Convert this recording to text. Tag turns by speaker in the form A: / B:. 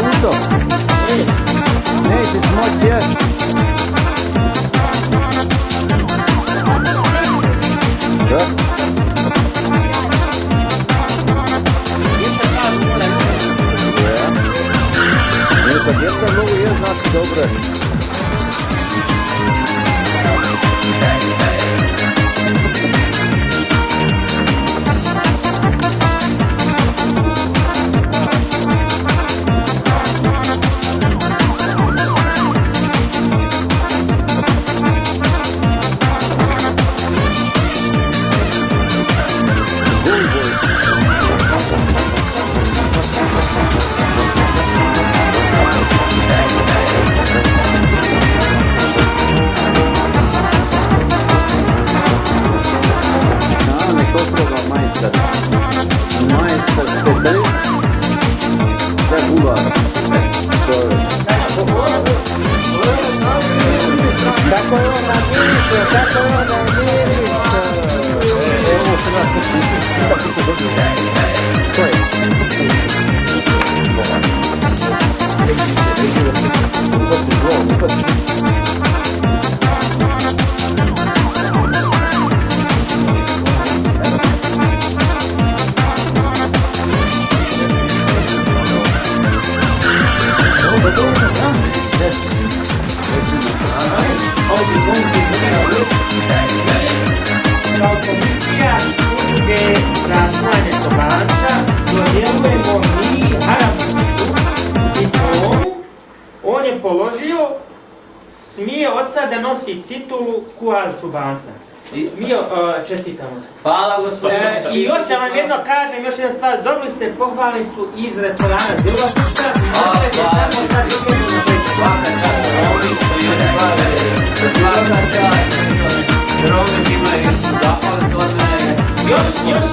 A: u to. Nećeš moći jesti. Da? Kad djeca mogu jesti, znači dobro je. Majstor specijalist za gular. Kako je on namirisao, kako je on namirisao. Evo se nas uputi. Sad ti to dobio. Ko je? Upati.
B: Kao komisija udruge za čuvanje Čobanca dodjeljujemo mi Harabušiću diplomu. On je položio, smije od sada nosi titulu kuhar Čubanca. Mi čestitamo se.
C: Hvala gospodine.
B: I još da vam jedno kažem, još jedna stvar, dobili ste pohvalnicu iz restorana Zilosića.
C: Svaka čast Romicu i svaka čast Romić imaju istu zahvalicu od mene.
B: Još